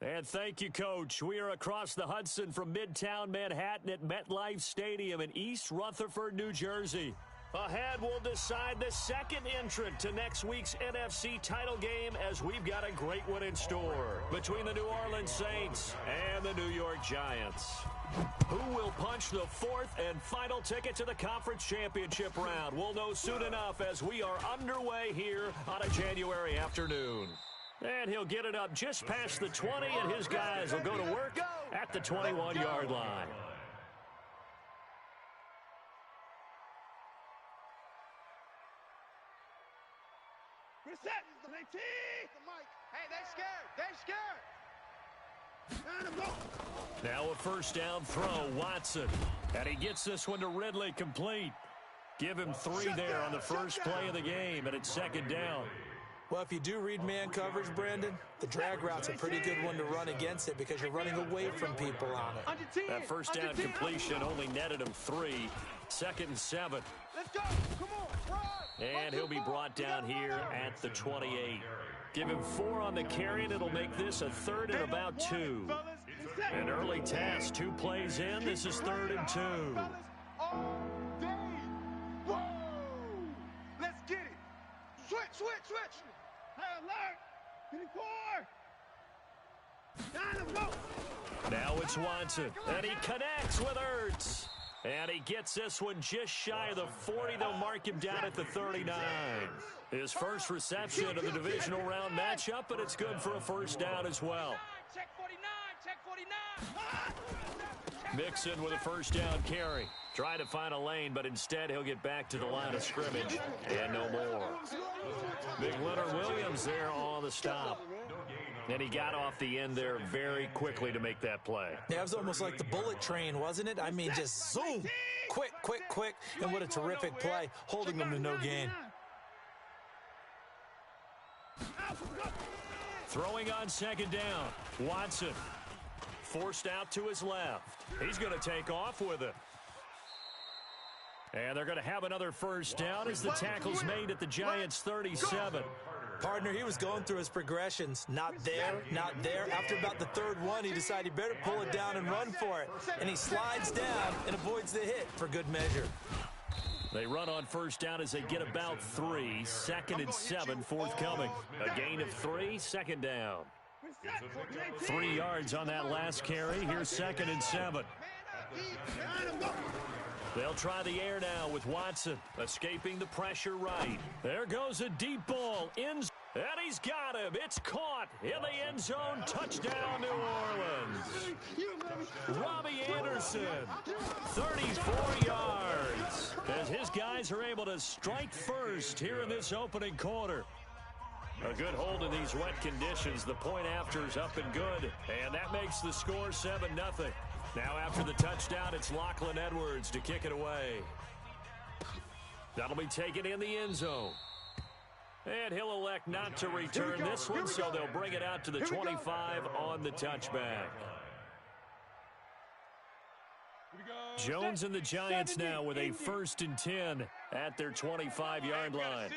And thank you, Coach. We are across the Hudson from Midtown Manhattan at MetLife Stadium in East Rutherford, New Jersey. Ahead, we'll decide the second entrant to next week's NFC title game as we've got a great one in store between the New Orleans Saints and the New York Giants. Who will punch the fourth and final ticket to the conference championship round? We'll know soon enough as we are underway here on a January afternoon. And he'll get it up just past the 20, and his guys will go to work at the 21-yard line. Hey, they're scared. They're scared. Now a first down throw, Watson. And he gets this one to Ridley complete. Give him 3 there on the first play of the game, and it's second down. Well, if you do read man coverage, Brandon, the drag route's a pretty good one to run against it because you're running away from people on it. That first down completion only netted him 3. Second and 7. Let's go. Come on. Run. And he'll be brought down here at the 28. Give him 4 on the carry, and it'll make this a third and about 2. An early task, 2 plays in. This is 3rd and 2. All day. Woo! Let's get it. Switch. Hey, alert. Get it core. Now it's Watson, and he connects with Ertz. And he gets this one just shy of the 40. They'll mark him down at the 39. His first reception of the divisional round matchup, but it's good for a first down as well. Check 49. Mixon with a first down carry. Trying to find a lane, but instead he'll get back to the line of scrimmage. And no more. Big Leonard Williams there on the stop. And he got off the end there very quickly to make that play. Yeah, it was almost like the bullet train, wasn't it? I mean, just zoom. Quick. And what a terrific play, holding them to no gain. Throwing on second down. Watson. Forced out to his left. He's going to take off with it. And they're going to have another first down as the tackle's made at the Giants' 37. Partner, he was going through his progressions. Not there. After about the third one, he decided he better pull it down and run for it. And he slides down and avoids the hit for good measure. They run on first down as they get about 3. 2nd and 7 forthcoming. A gain of 3, second down. 3 yards on that last carry. Here's 2nd and 7. They'll try the air now with Watson escaping the pressure right. There goes a deep ball. And he's got him. It's caught in the end zone. Touchdown, New Orleans. Robbie Anderson, 34 yards. As his guys are able to strike first here in this opening quarter. A good hold in these wet conditions. The point after is up and good. And that makes the score 7-0. Now after the touchdown, it's Lachlan Edwards to kick it away. That'll be taken in the end zone. And he'll elect not to return this one, so they'll bring it out to the 25 on the touchback. Jones and the Giants now with a 1st and 10 at their 25-yard line.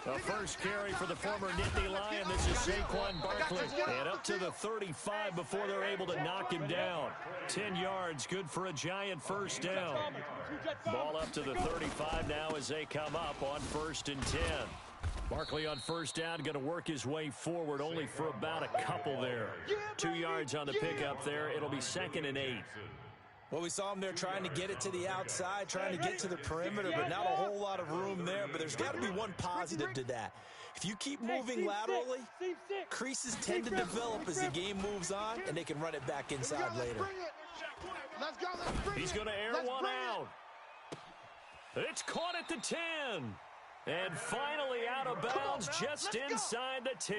A first carry for the former Nittany Lion. This is Saquon Barkley. And up to the 35 before they're able to knock him down. 10 yards, good for a Giant first down. Ball up to the 35 now as they come up on 1st and 10. Barkley on first down, going to work his way forward only for about a couple there. 2 yards on the pickup there. It'll be 2nd and 8. Well, we saw him there trying to get it to the outside, trying to get to the perimeter, but not a whole lot of room there. But there's got to be one positive to that. If you keep moving laterally, creases tend to develop as the game moves on, and they can run it back inside later. He's going to air one out. It's caught at the 10. And finally out of bounds just inside the 10.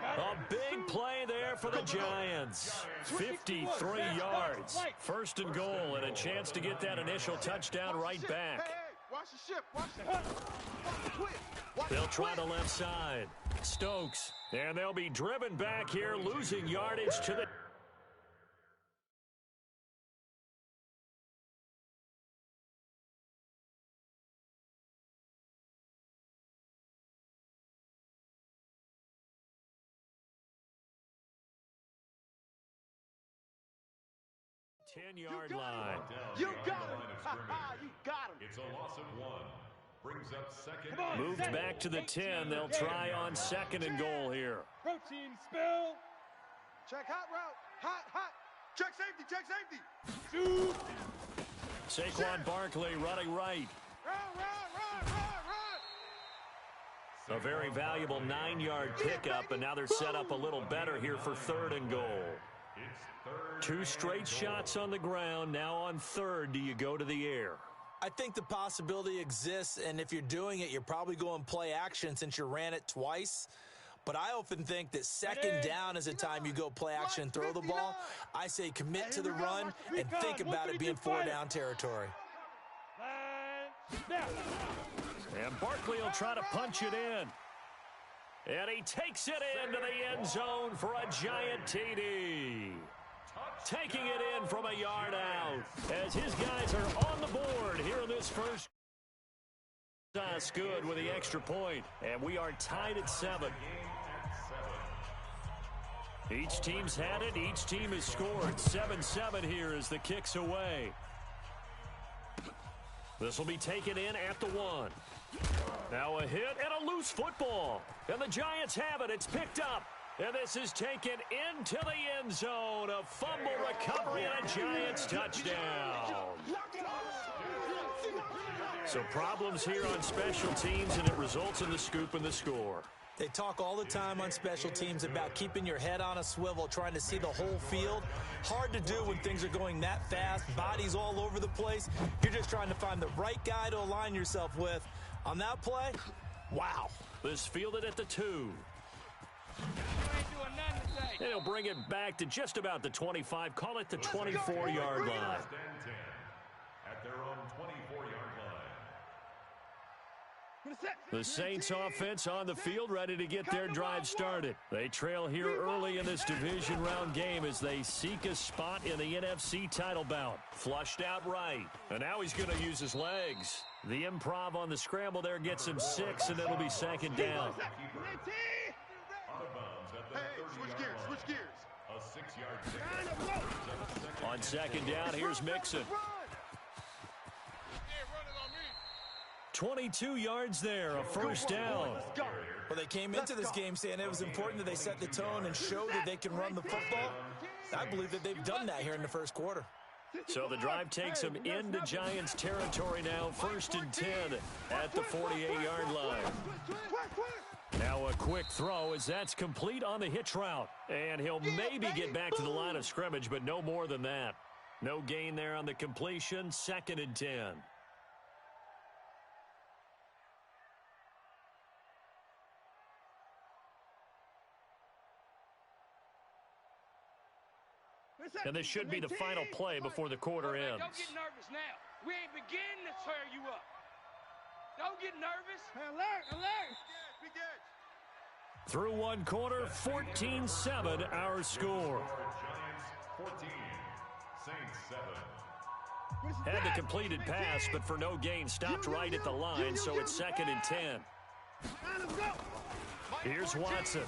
A big play there for the Giants. 53 yards. 1st and goal and a chance to get that initial touchdown right back. They'll try the left side. Stokes. And they'll be driven back here, losing yardage to the 10-yard line. You got him. You got him. It's a loss of 1. Brings up second. Moved back to the 10. They'll try on second and goal here. Protein spill. Check hot route. Hot. Check safety. Shoot. Saquon Barkley running right. Run. A very valuable 9-yard pickup, and now they're set up a little better here for third and goal. 2 straight shots on the ground. Now on third, do you go to the air? I think the possibility exists, and if you're doing it, you're probably going play action since you ran it twice. But I often think that second down is a time you go play action and throw the ball. I say commit to the run and think about it being 4-down territory. And Barkley will try to punch it in. And he takes it into the end zone for a giant TD. Taking it in from a yard out as his guys are on the board here in this first. That's good with the extra point. And we are tied at 7. Each team's had it. Each team has scored. 7-7 here as the kick's away. This will be taken in at the 1. Now a hit and a loose football. And the Giants have it. It's picked up. And this is taken into the end zone. A fumble recovery and a Giants touchdown. So problems here on special teams, and it results in the scoop and the score. They talk all the time on special teams about keeping your head on a swivel, trying to see the whole field. Hard to do when things are going that fast, bodies all over the place. You're just trying to find the right guy to align yourself with. On that play, wow. This fielded at the 2. And he'll bring it back to just about the 25. Call it the 24-yard line. At their own 24-yard line. The Saints offense on the field, ready to get their drive started. They trail here early in this division round game as they seek a spot in the NFC title bout. Flushed out right. And now he's going to use his legs. The improv on the scramble there gets him 6, and it'll be second down. Switch gears. A 6-yard pick. On second down, here's Mixon. 22 yards there, a first down. Well, they came into this game saying it was important that they set the tone and show that they can run the football. I believe that they've done that here in the first quarter. So the drive takes them into Giants territory now, 1st and 10 at the 48-yard line. Now a quick throw as that's complete on the hitch route. And he'll maybe get back to the line of scrimmage, but no more than that. No gain there on the completion, 2nd and 10. And this should be the final play before the quarter ends. Don't get nervous now. We ain't beginning to tear you up. Don't get nervous. Alert. Big edge. Through one quarter, 14-7 our score. Giants 14, Saints 7. Had the completed pass, but for no gain, stopped right at the line, so it's 2nd and 10. Here's Watson,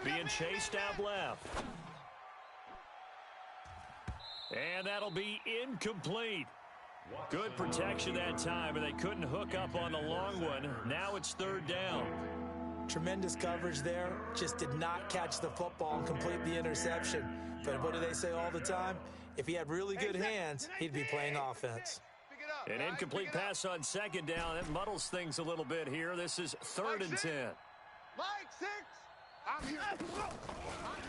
being chased out left. And that'll be incomplete. Good protection that time, and they couldn't hook up on the long one. Now it's 3rd down. Tremendous coverage there. Just did not catch the football and complete the interception. But what do they say all the time? If he had really good hands, he'd be playing offense. An incomplete pass on 2nd down. That muddles things a little bit here. This is 3rd and 10. Mike 6. I'm here.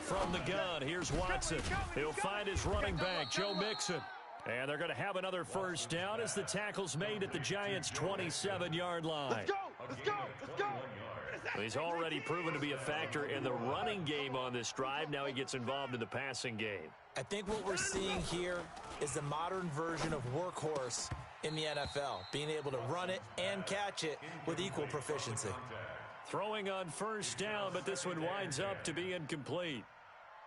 From the gun, here's Watson. He'll find his running back, Joe Mixon. And they're going to have another first down as the tackle's made at the Giants' 27-yard line. Let's go. He's already proven to be a factor in the running game on this drive. Now he gets involved in the passing game. I think what we're seeing here is the modern version of workhorse in the NFL, being able to run it and catch it with equal proficiency. Throwing on first down, but this one winds up to be incomplete.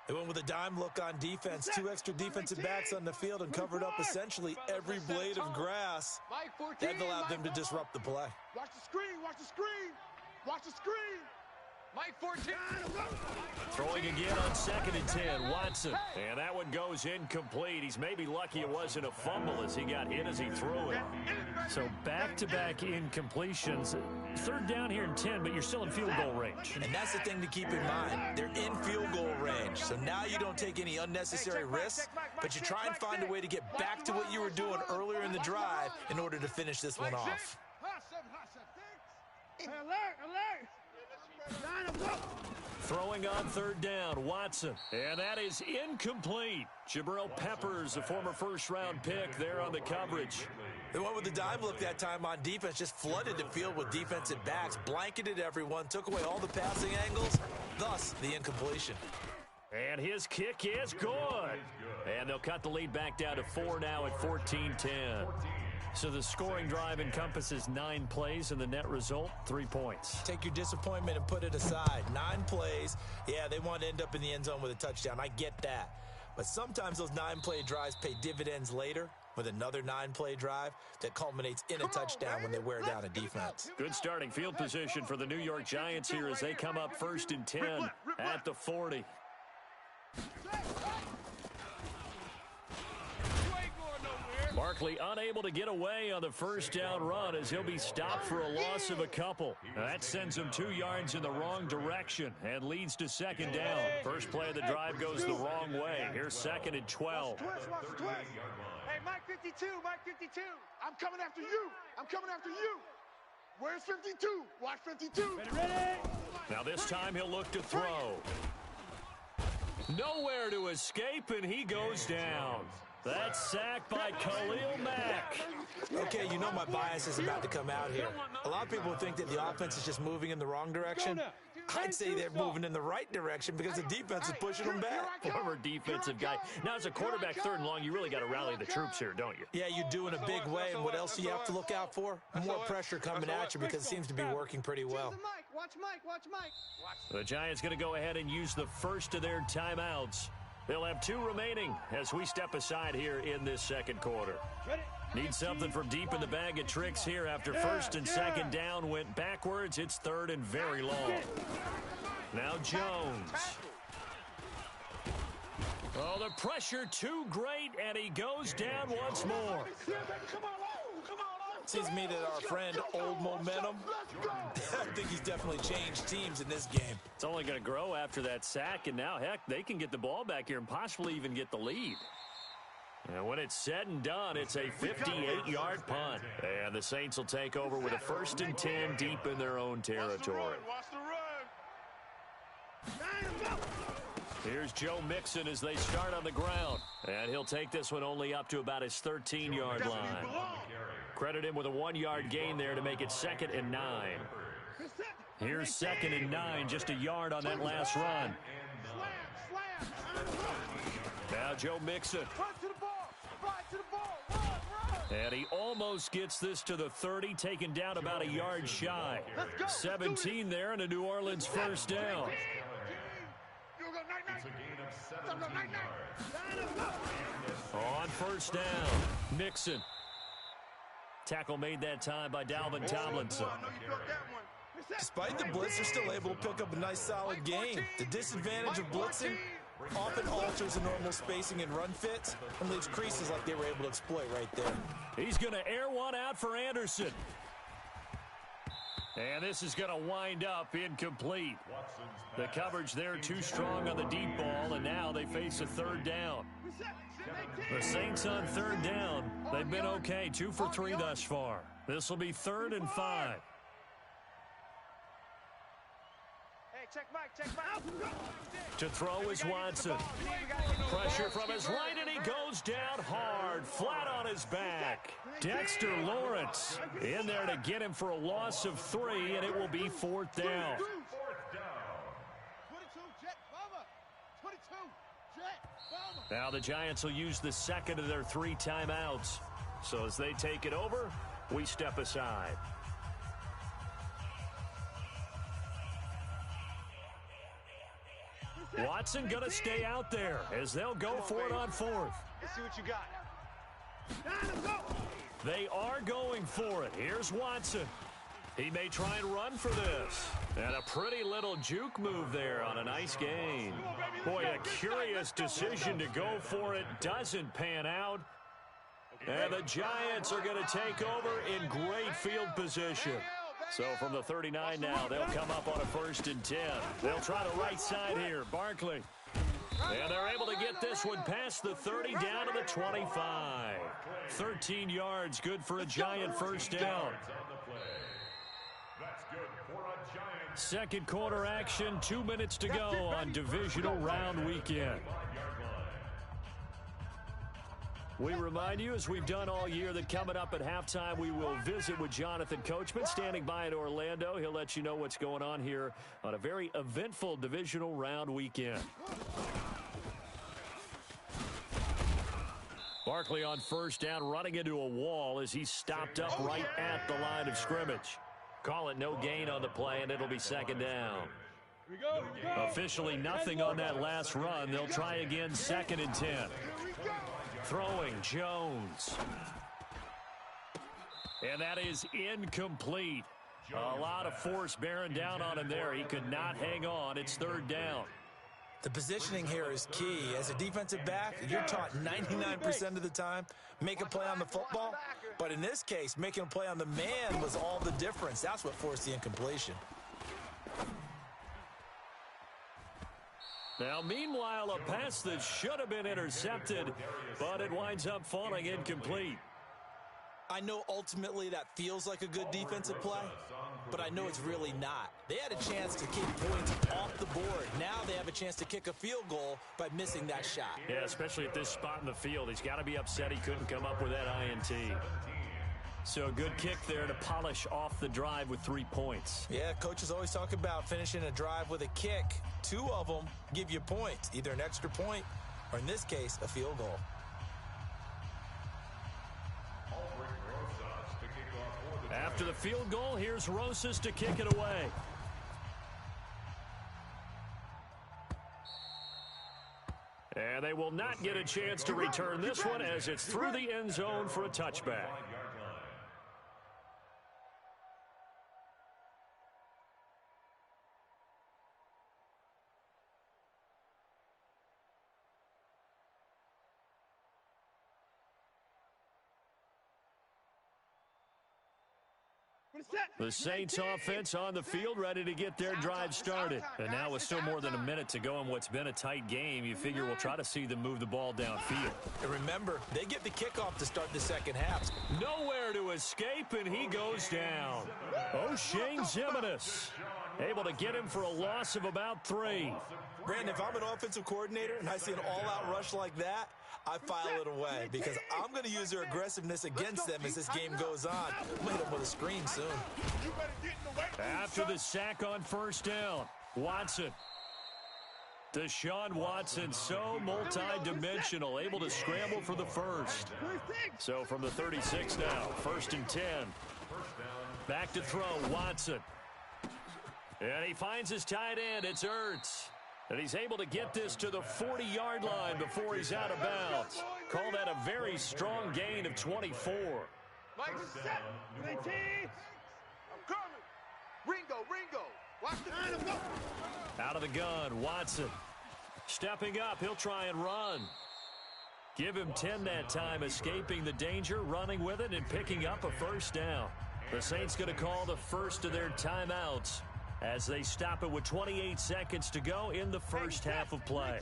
They went with a dime look on defense, 2 extra defensive backs on the field and covered up essentially every blade of grass. That allowed them to disrupt the play. Watch the screen. Watch the screen. Mike 14. Throwing again on 2nd and 10, Watson. And that one goes incomplete. He's maybe lucky it wasn't a fumble as he got hit as he threw it. So back-to-back incompletions. 3rd down here in 10, but you're still in field goal range. And that's the thing to keep in mind. They're in field goal range. So now you don't take any unnecessary risks, but you try and find a way to get back to what you were doing earlier in the drive in order to finish this one off. Throwing on 3rd down, Watson. And that is incomplete. Jabril Peppers, a former first-round pick there on the coverage. They went with the dime look that time on defense, just flooded the field with defensive backs, blanketed everyone, took away all the passing angles, thus the incompletion. And his kick is good. And they'll cut the lead back down to 4 now at 14-10. So the scoring drive encompasses 9 plays, and the net result, 3 points. Take your disappointment and put it aside. 9 plays. Yeah, they want to end up in the end zone with a touchdown. I get that. But sometimes those 9-play drives pay dividends later with another 9-play drive that culminates in a touchdown when they wear down a defense. Good starting field position for the New York Giants here as they come up 1st and 10 at the 40. Barkley unable to get away on the 1st down run as he'll be stopped for a loss of a couple. That sends him 2 yards in the wrong direction and leads to 2nd down. First play of the drive goes the wrong way. Here's 2nd and 12. Hey, Mike 52, Mike 52. I'm coming after you. I'm coming after you. Where's 52? Watch 52. Ready? Now this time he'll look to throw. Nowhere to escape, and he goes down. That's sacked by Khalil Mack. Okay, you know my bias is about to come out here. A lot of people think that the offense is just moving in the wrong direction. I'd say they're moving in the right direction because the defense is pushing them back. Former defensive guy. Now, as a quarterback 3rd and long, you really got to rally the troops here, don't you? Yeah, you do in a big way. And what else do you have to look out for? More pressure coming at you because it seems to be working pretty well. Watch Mike, watch Mike. The Giants going to go ahead and use the first of their timeouts. They'll have 2 remaining as we step aside here in this 2nd quarter. Need something from deep in the bag of tricks here after 1st and 2nd down went backwards. It's 3rd and very long. Now Jones. Oh, the pressure too great, and he goes down once more. Seems to me that our friend Old Momentum, I think he's definitely changed teams in this game. It's only going to grow after that sack, and now, heck, they can get the ball back here and possibly even get the lead. And when it's said and done, it's a 58-yard punt. And the Saints will take over with a 1st and 10 deep in their own territory. Here's Joe Mixon as they start on the ground. And he'll take this one only up to about his 13-yard line. Credit him with a 1-yard gain there to make it 2nd and 9. Here's 2nd and 9, just a yard on that last run. Now Joe Mixon. And he almost gets this to the 30, taken down about a yard shy. 17 there and a New Orleans 1st down. On 1st down, Mixon. Tackle made that time by Dalvin Tomlinson. Despite the blitz, they're still able to pick up a nice solid gain. The disadvantage of blitzing often alters the normal spacing and run fits and leaves creases like they were able to exploit right there. He's going to air one out for Anderson. And this is going to wind up incomplete. The coverage there too strong on the deep ball, and now they face a 3rd down. The Saints on 3rd down. They've been okay, 2 for 3 thus far. This will be 3rd and 5. To throw is Watson. Pressure from his right, and he goes down hard, flat on his back. Dexter Lawrence in there to get him for a loss of 3, and it will be 4th down. Now the Giants will use the 2nd of their 3 timeouts. So as they take it over, we step aside. Watson going to stay out there as they'll go for it on 4th. Let's see what you got. They are going for it. Here's Watson. He may try and run for this. And a pretty little juke move there on a nice gain. Boy, a curious decision to go for it. Doesn't pan out. And the Giants are going to take over in great field position. So from the 39 now, they'll come up on a 1st and 10. They'll try the right side here. Barkley. And they're able to get this one past the 30 down to the 25. 13 yards, good for a Giant 1st down. Second quarter action, 2 minutes to go on Divisional Round Weekend. We remind you, as we've done all year, that coming up at halftime, we will visit with Jonathan Coachman, standing by in Orlando. He'll let you know what's going on here on a very eventful Divisional Round Weekend. Barkley on 1st down, running into a wall as he's stopped up right at the line of scrimmage. Call it no gain on the play, and it'll be 2nd down. Officially nothing on that last run. They'll try again, 2nd and 10. Throwing, Jones. And that is incomplete. A lot of force bearing down on him there. He could not hang on. It's 3rd down. The positioning here is key. As a defensive back, you're taught 99% of the time, make a play on the football. But in this case, making a play on the man was all the difference. That's what forced the incompletion. Now, meanwhile, a pass that should have been intercepted, but it winds up falling incomplete. I know ultimately that feels like a good defensive play, but I know it's really not. They had a chance to kick points off the board. Now they have a chance to kick a field goal by missing that shot. Yeah, especially at this spot in the field. He's got to be upset he couldn't come up with that INT. So a good kick there to polish off the drive with 3 points. Yeah, coaches always talk about finishing a drive with a kick. 2 of them give you points, either an extra point or, in this case, a field goal. After the field goal, here's Rosas to kick it away. And they will not get a chance to return this one as it's through the end zone for a touchback. The Saints offense on the field, ready to get their drive started. And now with still more than a minute to go in what's been a tight game, you figure we'll try to see them move the ball downfield. And remember, they get the kickoff to start the second half. Nowhere to escape, and he goes down. O'Shane Zimenez able to get him for a loss of about 3. Brandon, if I'm an offensive coordinator and I see an all-out rush like that, I file it away because I'm going to use their aggressiveness against them as this game goes on. I'm going to hit them with a screen soon. After the sack on 1st down, Watson. Deshaun Watson, so multi-dimensional, able to scramble for the 1st. So from the 36 now, 1st and 10. Back to throw, Watson. And he finds his tight end, it's Ertz. And he's able to get this to the 40-yard line before he's out of bounds. Call that a very strong gain of 24. Mike, set. I'm coming. Ringo. Watch the go. Out of the gun, Watson. Stepping up, he'll try and run. Give him 10 that time, escaping the danger, running with it, and picking up a 1st down. The Saints going to call the first of their timeouts as they stop it with 28 seconds to go in the first half of play.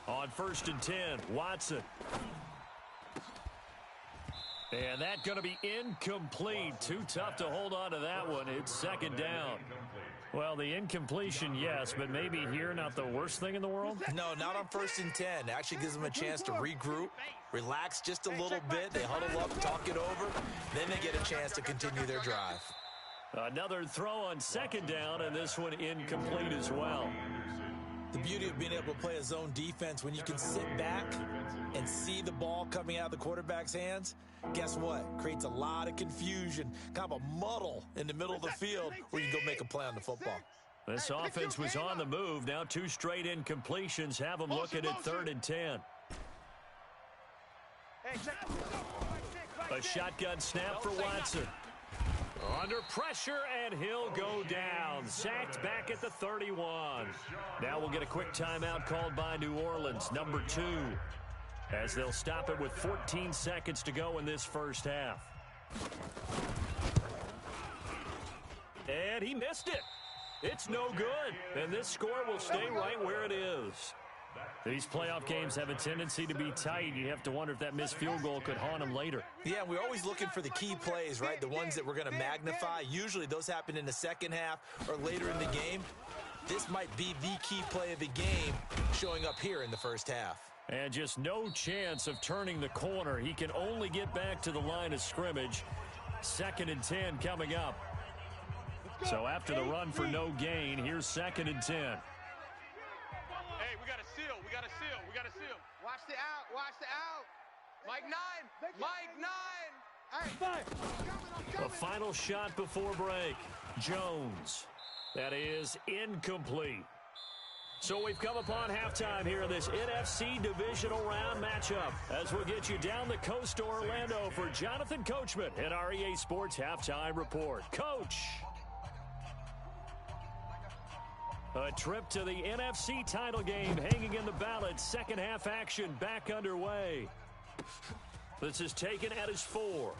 On 1st and 10, Watson. And that's going to be incomplete. Too tough to hold on to that one. It's 2nd down. Well, the incompletion, yes, but maybe here not the worst thing in the world? No, not on 1st and 10. It actually gives them a chance to regroup, relax just a little bit. They huddle up, talk it over. Then they get a chance to continue their drive. Another throw on 2nd down, and this one incomplete as well. The beauty of being able to play a zone defense when you can sit back and see the ball coming out of the quarterback's hands, guess what? Creates a lot of confusion, kind of a muddle in the middle of the field where you can go make a play on the football. This offense was on the move. Now 2 straight incompletions have them looking at 3rd and 10. Hey, check. A shotgun snap for Watson. Under pressure, and he'll go down. Sacked back at the 31. Now we'll get a quick timeout called by New Orleans, number 2, as they'll stop it with 14 seconds to go in this first half. And he missed it. It's no good, and this score will stay right where it is. These playoff games have a tendency to be tight. You have to wonder if that missed field goal could haunt them later. Yeah, we're always looking for the key plays, right? The ones that we're going to magnify. Usually those happen in the second half or later in the game. This might be the key play of the game showing up here in the first half. And just no chance of turning the corner. He can only get back to the line of scrimmage. 2nd and 10 coming up. So after the run for no gain, here's 2nd and 10. Hey, we got a seal. We got a seal. We got a seal. Watch the out. Watch the out. Mike 9. Mike 9. Hey, A final shot before break. Jones. That is incomplete. So we've come upon halftime here in this NFC Divisional Round matchup as we'll get you down the coast to Orlando for Jonathan Coachman at our EA Sports Halftime Report. Coach. A trip to the NFC title game hanging in the balance. Second half action back underway. This is taken at his 4.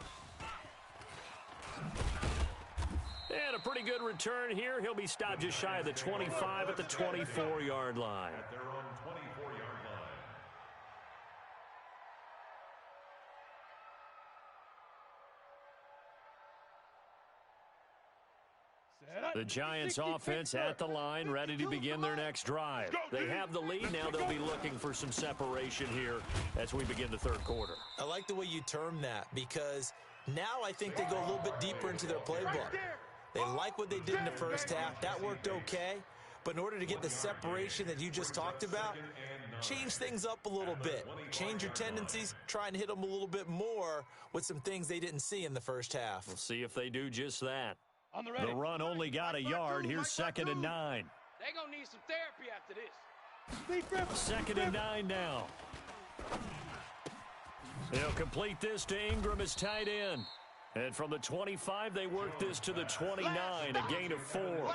And a pretty good return here. He'll be stopped just shy of the 25 at the 24-yard line. At their own 24-yard line. The Giants offense at the line, ready to begin their next drive. They have the lead. Now they'll be looking for some separation here as we begin the third quarter. I like the way you term that because now I think they go a little bit deeper into their playbook. They like what they did in the first half. That worked okay. But in order to get the separation that you just talked about, change things up a little bit. Change your tendencies. Try and hit them a little bit more with some things they didn't see in the first half. We'll see if they do just that. The run only got a yard. Here's 2nd and 9. They're going to need some therapy after this. 2nd and 9 now. They'll complete this to Ingram as tight end. And from the 25, they work this to the 29, a gain of 4.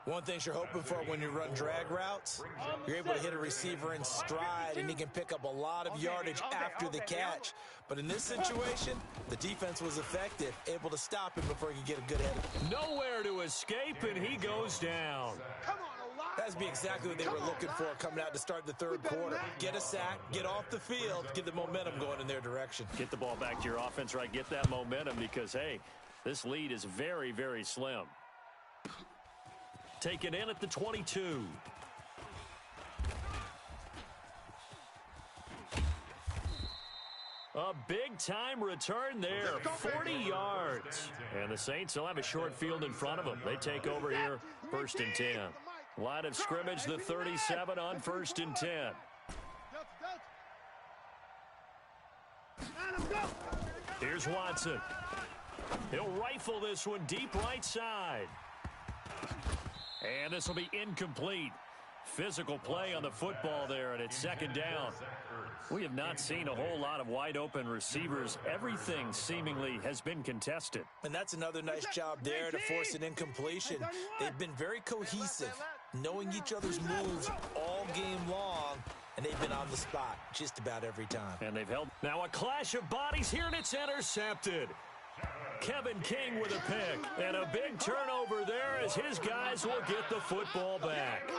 One thing you're hoping for when you run drag routes, you're able to hit a receiver in stride, and he can pick up a lot of yardage after the catch. But in this situation, the defense was effective, able to stop him before he could get a good head. Nowhere to escape, and he goes down. That's be exactly what they were looking for coming out to start the third quarter. Get a sack, get off the field, get the momentum going in their direction. Get the ball back to your offense, right? Get that momentum because, hey, this lead is very, very slim. Taken in at the 22. A big-time return there, 40 yards. And the Saints will have a short field in front of them. They take over here, 1st and 10. Line of scrimmage, the 37 on 1st and 10. Here's Watson. He'll rifle this one deep right side. And this will be incomplete. Physical play on the football there, and it's 2nd down. We have not seen a whole lot of wide-open receivers. Everything seemingly has been contested. And that's another nice job there to force an incompletion. They've been very cohesive, knowing each other's moves all game long, and they've been on the spot just about every time. And they've held. Now a clash of bodies here, and it's intercepted. Kevin King with a pick, and a big turnover there as his guys will get the football back.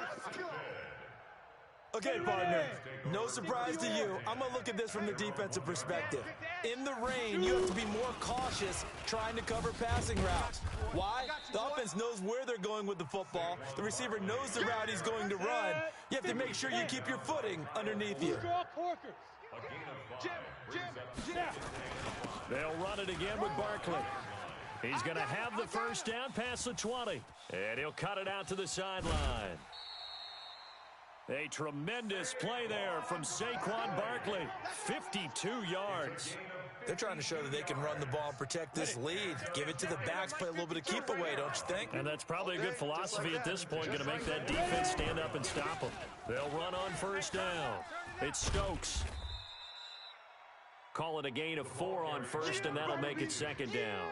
Okay, partner, no surprise to you. I'm going to look at this from the defensive perspective. In the rain, you have to be more cautious trying to cover passing routes. Why? The offense knows where they're going with the football. The receiver knows the route he's going to run. You have to make sure you keep your footing underneath you. They'll run it again with Barkley. He's going to have the first down past the 20. And he'll cut it out to the sideline. A tremendous play there from Saquon Barkley. 52 yards. They're trying to show that they can run the ball and protect this lead. Give it to the backs, play a little bit of keep away, don't you think? And that's probably a good philosophy at this point, going to make that defense stand up and stop them. They'll run on first down. It's Stokes. Call it a gain of 4 on first, and that'll make it second down.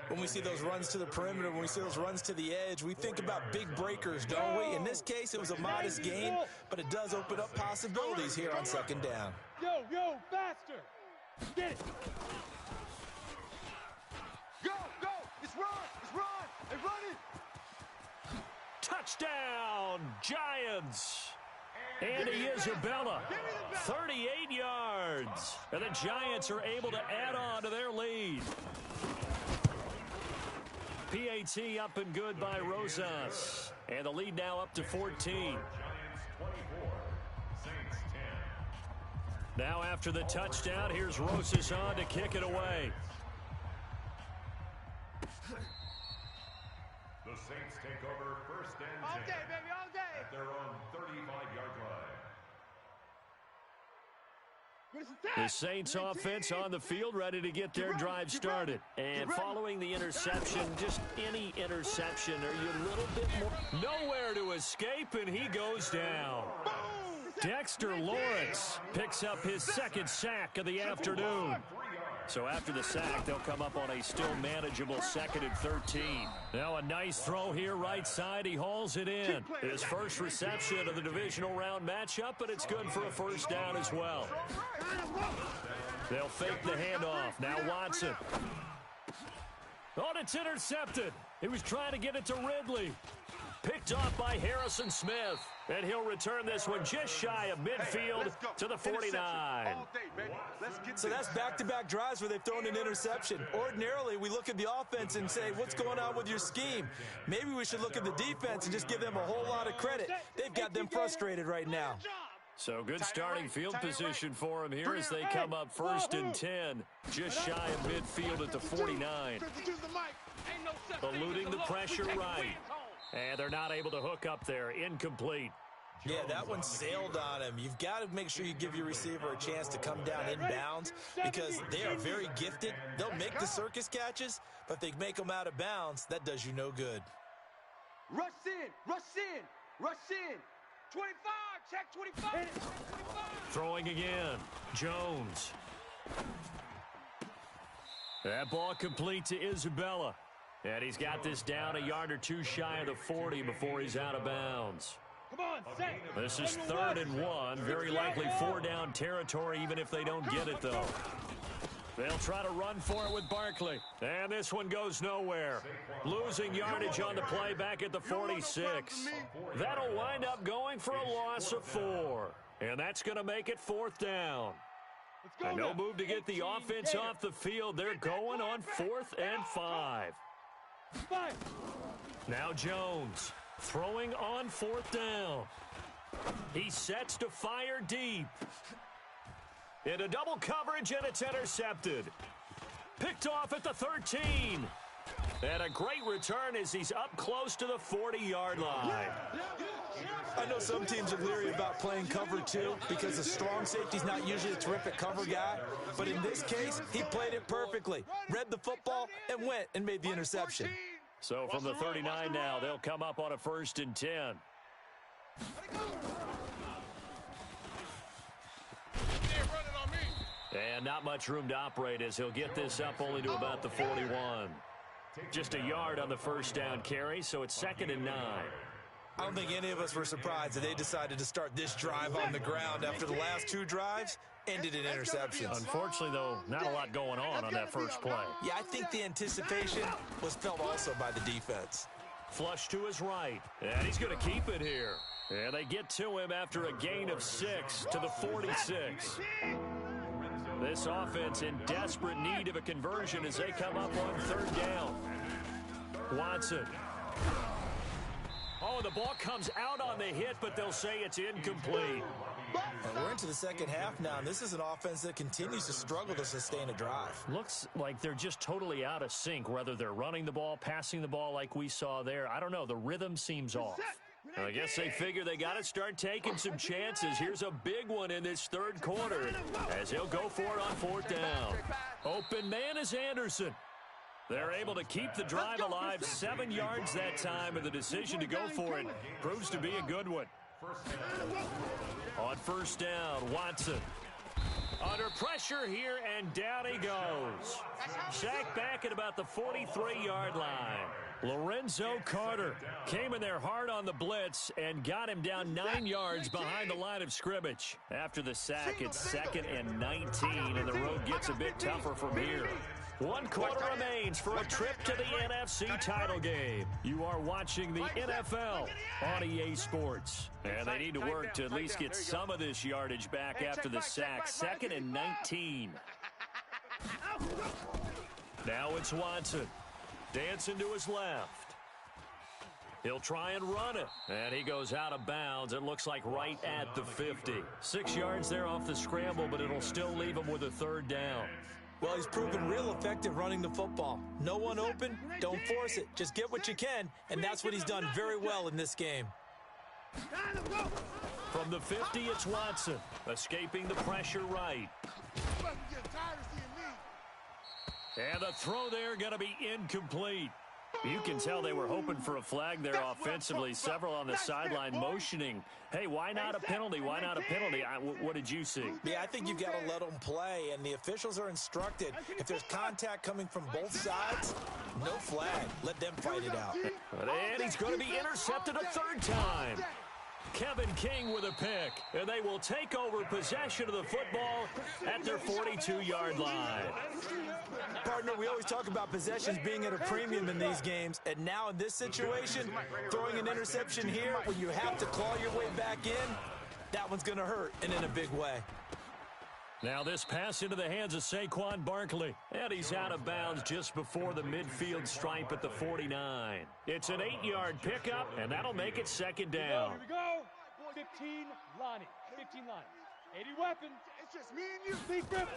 When we see those runs to the perimeter, when we see those runs to the edge, we think about big breakers, don't we? In this case, it was a modest gain, but it does open up possibilities here on second down. Yo, faster! Get it! Go! It's run! Hey, run it! Touchdown, Giants! Andy Isabella, 38 yards. And the Giants are able to add on to their lead. PAT up and good by Rosas. And the lead now up to 14. Giants 24, Saints 10. Now after the touchdown, here's Rosas on to kick it away. The Saints take over first and 10. All day, baby, all day! At their own 35-yard line. The Saints offense on the field, ready to get their drive started. And following the interception, just any interception, are you a little bit more? Nowhere to escape, and he goes down. Dexter Lawrence picks up his second sack of the afternoon. So after the sack, they'll come up on a still manageable 2nd and 13. Now a nice throw here right side. He hauls it in. His first reception of the divisional round matchup, but it's good for a first down as well. They'll fake the handoff. Now Watson. Oh, it's intercepted. He was trying to get it to Ridley. Picked off by Harrison Smith. And he'll return this one just shy of midfield to the 49. So that's back-to-back drives where they've thrown an interception. Ordinarily, we look at the offense and say, what's going on with your scheme? Maybe we should look at the defense and just give them a whole lot of credit. They've got them frustrated right now. So good starting field position for him here as they come up first and 10. Just shy of midfield at the 49. Eluding the pressure right. And they're not able to hook up there. Incomplete. Yeah, that one sailed on him. You've got to make sure you give your receiver a chance to come down inbounds because they are very gifted. They'll make the circus catches, but if they make them out of bounds, that does you no good. Rush in! 25! Check 25! Throwing again. Jones. That ball complete to Isabella. And he's got this down a yard or two shy of the 40 before he's out of bounds. This is 3rd and 1. Very likely 4-down territory, even if they don't get it, though. They'll try to run for it with Barkley. And this one goes nowhere. Losing yardage on the play back at the 46. That'll wind up going for a loss of 4. And that's going to make it 4th down. And no move to get the offense off the field. They're going on 4th and 5. Now Jones throwing on 4th down. He sets to fire deep. Into double coverage, and it's intercepted. Picked off at the 13. And a great return as he's up close to the 40-yard line. I know some teams are leery about playing cover 2 because the strong safety's not usually a terrific cover guy. But in this case, he played it perfectly. Read the football and went and made the interception. So from the 39 now, they'll come up on a 1st and 10. And not much room to operate as he'll get this up only to about the 41. Just a yard on the first down carry, so it's 2nd and 9. I don't think any of us were surprised that they decided to start this drive on the ground after the last 2 drives ended in interceptions. Unfortunately, though, not a lot going on that first play. Yeah, I think the anticipation was felt also by the defense. Flush to his right, and he's going to keep it here. And they get to him after a gain of 6 to the 46. This offense in desperate need of a conversion as they come up on 3rd down. Watson. Oh, the ball comes out on the hit, but they'll say it's incomplete. And we're into the second half now, and this is an offense that continues to struggle to sustain a drive. Looks like they're just totally out of sync, whether they're running the ball, passing the ball like we saw there. I don't know. The rhythm seems off. I guess they figure they got to start taking some chances. Here's a big one in this 3rd quarter as he'll go for it on 4th down. Open man is Anderson. They're able to keep the drive alive, 7 yards that time, and the decision to go for it proves to be a good one. On 1st down, Watson. Under pressure here, and down he goes. Sacked back at about the 43-yard line. Lorenzo Carter came in there hard on the blitz and got him down 9 yards behind the line of scrimmage. After the sack, it's 2nd and 19, and the road gets a bit tougher from here. 1 quarter remains for a trip to the NFC title game. You are watching the NFL on EA Sports. And they need to work to at least get some of this yardage back after the sack. 2nd and 19. Now it's Watson. Dancing to his left. He'll try and run it. And he goes out of bounds. It looks like right at the 50. 6 yards there off the scramble, but it'll still leave him with a 3rd down. Well, he's proven real effective running the football. No one open, don't force it. Just get what you can, and that's what he's done very well in this game. From the 50, it's Watson, escaping the pressure right. And the throw there going to be incomplete. You can tell they were hoping for a flag there offensively. Several on the sideline motioning. Hey, why not a penalty? Why not a penalty? What did you see? Yeah, I think you've got to let them play, and the officials are instructed. If there's contact coming from both sides, no flag. Let them fight it out. And he's going to be intercepted a 3rd time. Kevin King with a pick, and they will take over possession of the football at their 42-yard line. Partner, we always talk about possessions being at a premium in these games, and now in this situation, throwing an interception here when you have to claw your way back in, that one's going to hurt, and in a big way. Now this pass into the hands of Saquon Barkley, and he's out of bounds just before the midfield stripe at the 49. It's an 8-yard pickup, and that'll make it 2nd down. Here we go. 15 Lonnie. 15 Lonnie. 80 weapons. It's just me and you. Big grip.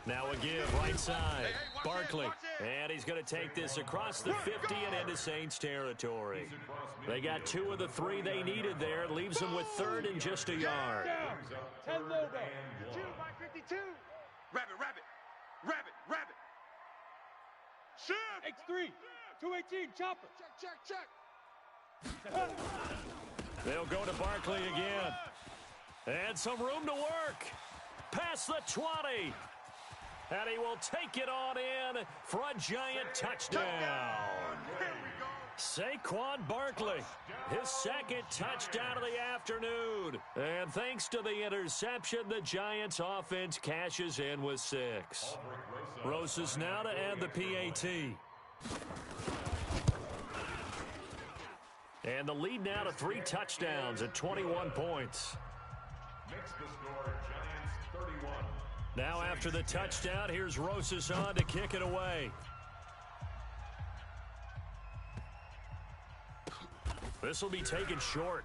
Now a give right side. Barkley. And he's going to take this across the 50 and into Saints territory. They got 2 of the 3 they needed there. Leaves them with 3rd and just a yard. 10 logo. 2 by 52. Rabbit. Shift. X3. 218. Chopper. Check. They'll go to Barkley again. And some room to work. Past the 20. And he will take it on in for a giant touchdown. Saquon Barkley, his 2nd touchdown of the afternoon. And thanks to the interception, the Giants offense cashes in with 6. Rosas now to add the PAT. And the lead now to 3 touchdowns at 21 points. Makes the score Giants 31. Now after the touchdown, here's Rosas on to kick it away. This will be taken short.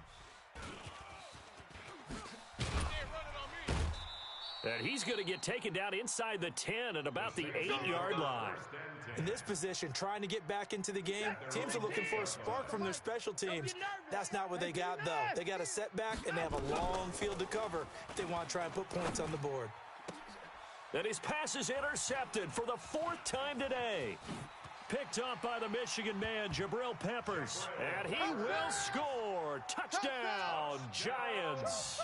And he's going to get taken down inside the 10 at about the 8-yard line. In this position, trying to get back into the game, teams are looking for a spark from their special teams. That's not what they got, though. They got a setback, and they have a long field to cover if they want to try and put points on the board. And his pass is intercepted for the 4th time today. Picked up by the Michigan man, Jabril Peppers. And he will score. Touchdown, Giants.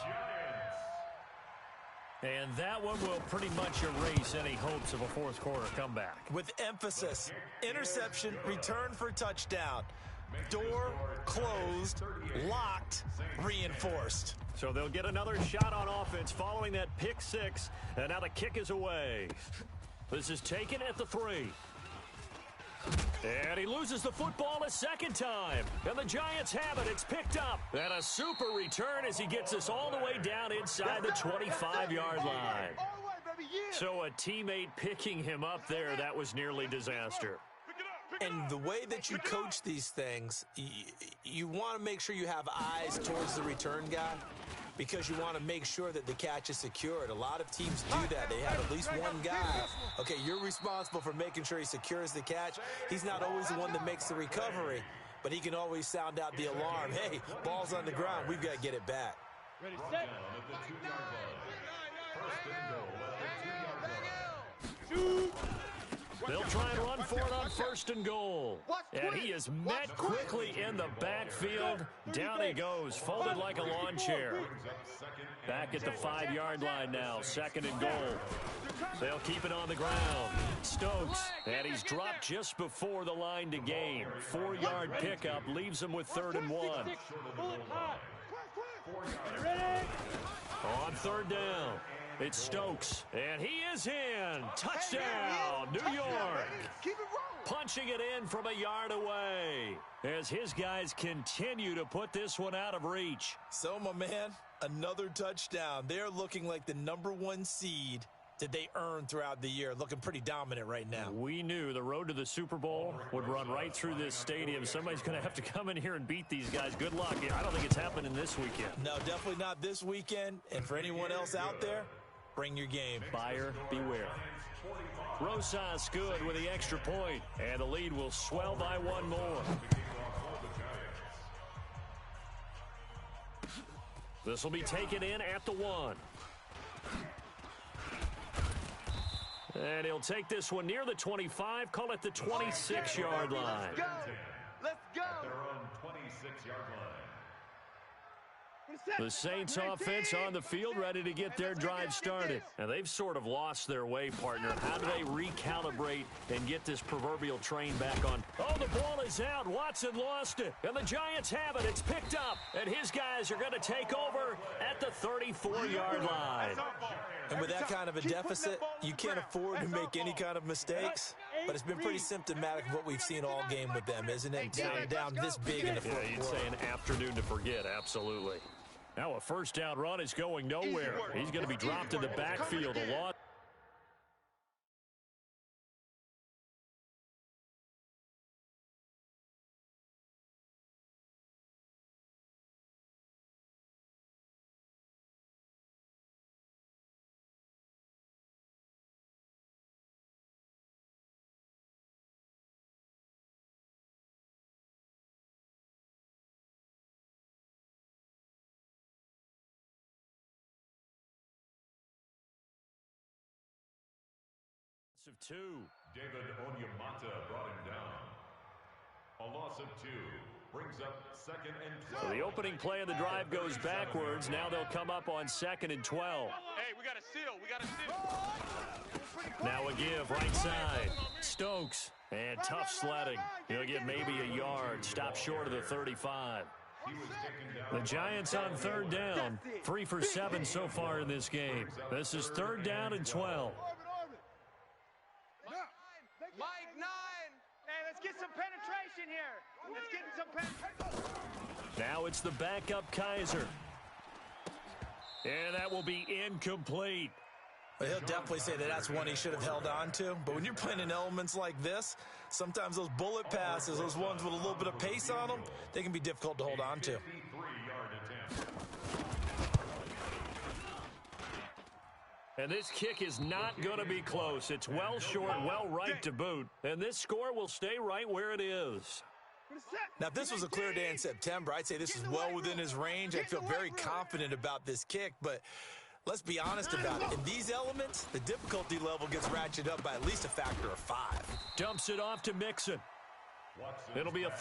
And that one will pretty much erase any hopes of a 4th quarter comeback. With emphasis, interception, return for touchdown. Door closed, locked, reinforced. So they'll get another shot on offense following that pick 6. And now the kick is away. This is taken at the 3. And he loses the football a 2nd time. And the Giants have it. It's picked up. And a super return as he gets us all the way down inside the 25-yard line. So a teammate picking him up there, that was nearly disaster. And the way that you coach these things, you want to make sure you have eyes towards the return guy because you want to make sure that the catch is secured. A lot of teams do that. They have at least one guy. Okay, you're responsible for making sure he secures the catch. He's not always the one that makes the recovery, but he can always sound out the alarm. Hey, ball's on the ground. We've got to get it back. Ready, set. First and goal at the 2-yard line. Shoot. They'll try and run for it on 1st and goal. And he is met quickly in the backfield. Down he goes, folded like a lawn chair. Back at the 5-yard line now, 2nd and goal. They'll keep it on the ground. Stokes, and he's dropped just before the line to gain. 4-yard pickup leaves him with 3rd and 1. On 3rd down, it's Stokes, and he is in. Touchdown, New York. Punching it in from a yard away as his guys continue to put this one out of reach. So, my man, another touchdown. They're looking like the #1 seed that they earned throughout the year. Looking pretty dominant right now. We knew the road to the Super Bowl would run right through this stadium. Somebody's going to have to come in here and beat these guys. Good luck. I don't think it's happening this weekend. No, definitely not this weekend. And for anyone else out there, bring your game. Buyer beware. Rosas good with the extra point, and the lead will swell by 1 more. This will be taken in at the 1. And he'll take this one near the 25, call it the 26-yard line. Let's go. Let's go. Their own 26-yard line. The Saints offense on the field, ready to get their drive started. And they've sort of lost their way, partner. How do they recalibrate and get this proverbial train back on? Oh, the ball is out. Watson lost it. And the Giants have it. It's picked up. And his guys are going to take over at the 34-yard line. And with that kind of a deficit, you can't afford to make any kind of mistakes. But it's been pretty symptomatic of what we've seen all game with them, isn't it? Down this big in the fourth Yeah, you'd say an afternoon to forget, absolutely. Now a 1st down run is going nowhere. He's going to be dropped in the backfield a lot. Of 2. David Onyemata brought him down. A loss of 2 brings up 2nd and 12. So the opening play of the drive goes backwards. Now they'll come up on 2nd and 12. Hey, we got a seal. We got a seal. Now a give right side. Stokes. And tough sledding. He'll get maybe a yard. Stop short of the 35. The Giants on 3rd down. 3 for 7 so far in this game. This is 3rd down and 12. Mike 9. Hey, let's get some penetration here. Let's get some penetration. Now it's the backup Kaiser. And that will be incomplete. Well, he'll definitely say that that's one he should have held on to. But when you're playing in elements like this, sometimes those bullet passes, those ones with a little bit of pace on them, they can be difficult to hold on to. 53-yard attempt. And this kick is not going to be close. It's well short, well right to boot. And this score will stay right where it is. Now, if this was a clear day in September, I'd say this is well within his range. I'd feel very confident about this kick. But let's be honest about it. In these elements, the difficulty level gets ratcheted up by at least a factor of 5. Dumps it off to Mixon. It'll be a